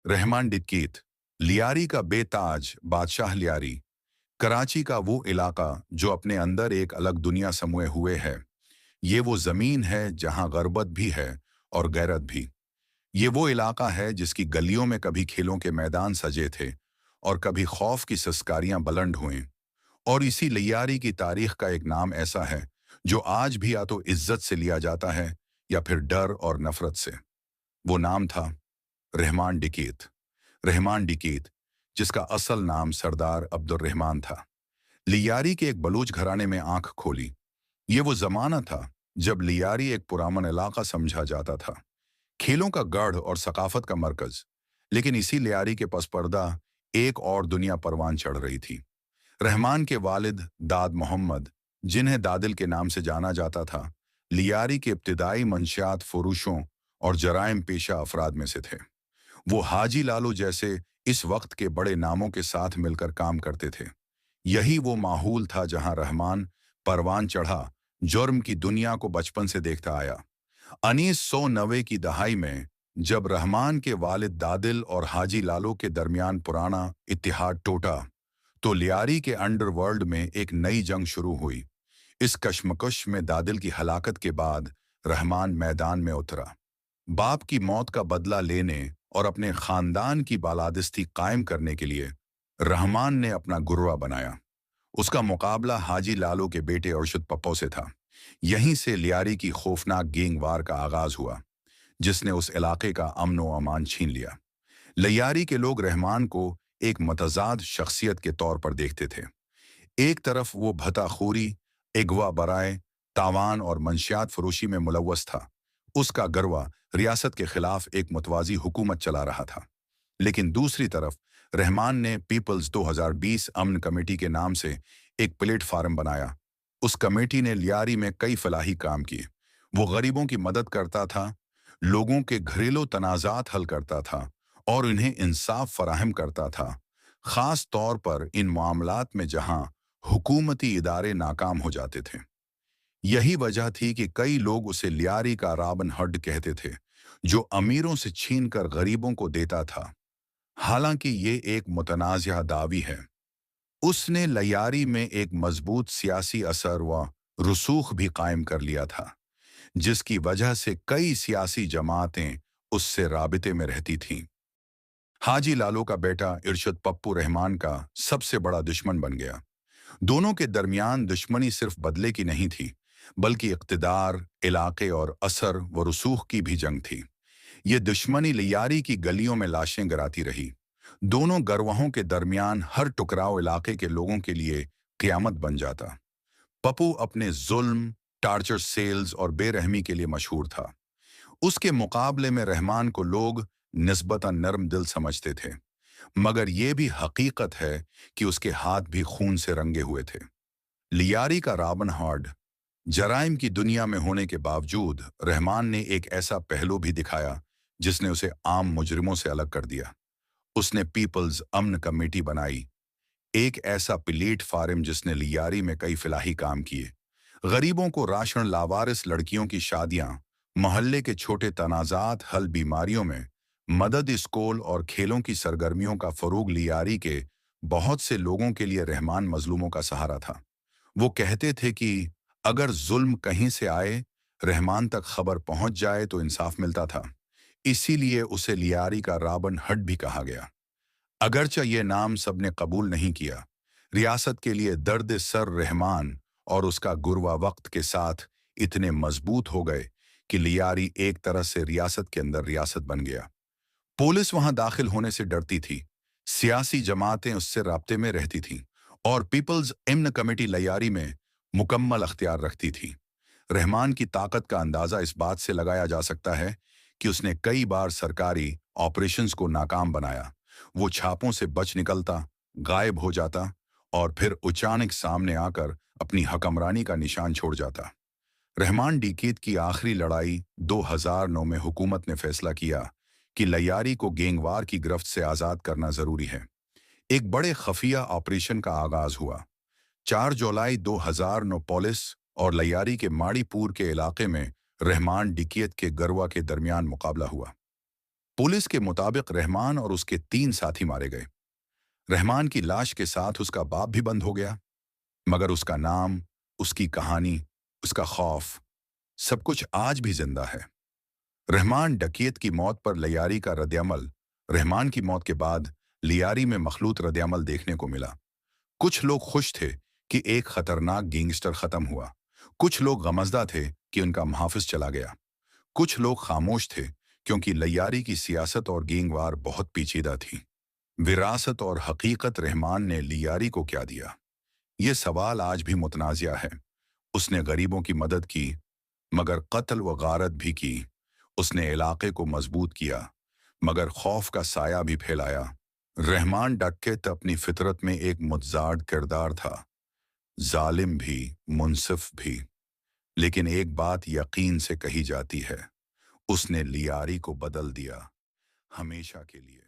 रहमान डिक्कीत, लियारी का बेताज बादशाह लियारी, कराची का वो इलाका जो अपने अंदर एक अलग दुनिया समोए हुए है। ये वो जमीन है जहां गरबत भी है और गैरत भी। ये वो इलाका है जिसकी गलियों में कभी खेलों के मैदान सजे थे और कभी खौफ की सस्कारियां बुलंद हुईं। और इसी लियारी की तारीख का एक नाम ऐसा है जो आज भी या तो इज्जत से लिया जाता है या फिर डर और नफरत से। वो नाम था रहमान डिकीत। रहमान डिकीत, जिसका असल नाम सरदार अब्दुल रहमान था, लियारी के एक बलूच घराने में आंख खोली। ये वो जमाना था जब लियारी एक पुरामन इलाका समझा जाता था, खेलों का गढ़ और सकाफत का मरकज। लेकिन इसी लियारी के पस पर्दा एक और दुनिया परवान चढ़ रही थी। रहमान के वालिद दाद मोहम्मद, जिन्हें दादिल के नाम से जाना जाता था, लियारी के इब्तिदाई मंशियात फरोशों और जराइम पेशा अफराद में से थे। वो हाजी लालू जैसे इस वक्त के बड़े नामों के साथ मिलकर काम करते थे। यही वो माहौल था जहां रहमान परवान चढ़ा, जुर्म की दुनिया को बचपन से देखता आया। 1990 की दहाई में जब रहमान के वालिद दादिल और हाजी लालू के दरमियान पुराना इत्तेहाद टूटा, तो लियारी के अंडरवर्ल्ड में एक नई जंग शुरू हुई। इस कश्मकश में दादिल की हलाकत के बाद रहमान मैदान में उतरा, बाप की मौत का बदला लेने और अपने खानदान की बालादस्ती कायम करने के लिए। रहमान ने अपना गुर्रा बनाया। उसका मुकाबला हाजी लालू के बेटे अरशद पप्पो से था। यहीं से लियारी की खौफनाक गैंगवार का आगाज हुआ, जिसने उस इलाके का अमन व अमान छीन लिया। लियारी के लोग रहमान को एक मतजाद शख्सियत के तौर पर देखते थे। एक तरफ वो भताखोरी, अगवा बराए, तावान और मंशियात फरोशी में मुलव्वस था। उसका गरवा रियासत के खिलाफ एक मुतवाजी हुकूमत चला रहा था। लेकिन दूसरी तरफ रहमान ने पीपल्स 2020 अमन कमेटी के नाम से एक प्लेटफार्म बनाया। उस कमेटी ने लियारी में कई फलाही काम किए। वो गरीबों की मदद करता था, लोगों के घरेलू तनाज़ात हल करता था और उन्हें इंसाफ फराहम करता था, खास तौर पर इन मामलात में जहां हुकूमती इदारे नाकाम हो जाते थे। यही वजह थी कि कई लोग उसे लियारी का रॉबिन हुड कहते थे, जो अमीरों से छीनकर गरीबों को देता था। हालांकि ये एक मुतनाज़िया दावी है। उसने लियारी में एक मजबूत सियासी असर व रसूख भी कायम कर लिया था, जिसकी वजह से कई सियासी जमातें उससे राबिते में रहती थीं। हाजी लालू का बेटा इरशद पप्पू रहमान का सबसे बड़ा दुश्मन बन गया। दोनों के दरमियान दुश्मनी सिर्फ बदले की नहीं थी, बल्कि इक़्तिदार, इलाके और असर व रसूख की भी जंग थी। ये दुश्मनी लियारी की गलियों में लाशें गिराती रही। दोनों गरवाहों के दरमियान हर टुकराव इलाके के लोगों के लिए क़यामत बन जाता। पप्पू अपने जुल्म, टार्चर सेल्स और बेरहमी के लिए मशहूर था। उसके मुकाबले में रहमान को लोग निस्बतन नरम दिल समझते थे, मगर ये भी हकीकत है कि उसके हाथ भी खून से रंगे हुए थे। लियारी का रॉबिन हुड जराइम की दुनिया में होने के बावजूद रहमान ने एक ऐसा पहलू भी दिखाया जिसने उसे आम मुजरिमों से अलग कर दिया। उसने पीपल्स अमन कमेटी बनाई, एक ऐसा प्लेटफार्म जिसने लियारी में कई फलाही काम किए। गरीबों को राशन, लावारिस लड़कियों की शादियां, मोहल्ले के छोटे तनाजात हल, बीमारियों में मदद, स्कूल और खेलों की सरगर्मियों का फरोग। लियारी के बहुत से लोगों के लिए रहमान मजलूमों का सहारा था। वो कहते थे कि अगर जुल्म कहीं से आए, रहमान तक खबर पहुंच जाए तो इंसाफ मिलता था। इसीलिए उसे लियारी का रॉबिन हुड भी कहा गया। अगरचे ये नाम सबने कबूल नहीं किया, रियासत के लिए दर्द सर रहमान और उसका गुरवा वक्त के साथ इतने मजबूत हो गए कि लियारी एक तरह से रियासत के अंदर रियासत बन गया। पुलिस वहां दाखिल होने से डरती थी, सियासी जमातें उससे राब्ते में रहती थीं और पीपल्स इम्न कमेटी लियारी में मुकम्मल अख्तियार रखती थी। रहमान की ताकत का अंदाजा इस बात से लगाया जा सकता है कि उसने कई बार सरकारी ऑपरेशंस को नाकाम बनाया। वो छापों से बच निकलता, गायब हो जाता और फिर अचानक सामने आकर अपनी हकमरानी का निशान छोड़ जाता। रहमान डिकीत की आखिरी लड़ाई 2009 में हुकूमत ने फैसला किया कि लियारी को गैंगवार की गिरफ्त से आज़ाद करना ज़रूरी है। एक बड़े खफिया ऑपरेशन का आगाज हुआ। 4 जुलाई 2009 पुलिस और लियारी के माड़ीपुर के इलाके में रहमान डिकीत के गरवा के दरमियान मुकाबला हुआ। पुलिस के मुताबिक रहमान और उसके 3 साथी मारे गए। रहमान की लाश के साथ उसका बाप भी बंद हो गया, मगर उसका नाम, उसकी कहानी, उसका खौफ, सब कुछ आज भी जिंदा है। रहमान डकैत की मौत पर लियारी का रद्दअमल। रहमान की मौत के बाद लियारी में मखलूत रद्दअमल देखने को मिला। कुछ लोग खुश थे कि एक खतरनाक गैंगस्टर खत्म हुआ। कुछ लोग गमज़दा थे कि उनका मुहाफिज चला गया। कुछ लोग खामोश थे क्योंकि लियारी की सियासत और गैंगवार बहुत पेचीदा थी। विरासत और हकीकत, रहमान ने लियारी को क्या दिया? ये सवाल आज भी मुतनाज़िया है। उसने गरीबों की मदद की, मगर कत्ल व गारत भी की। उसने इलाके को मजबूत किया, मगर खौफ का साया भी फैलाया। रहमान डकैत अपनी फितरत में एक मुतज़ाद किरदार था, जालिम भी, मुनसिफ भी। लेकिन एक बात यकीन से कही जाती है, उसने लियारी को बदल दिया, हमेशा के लिए।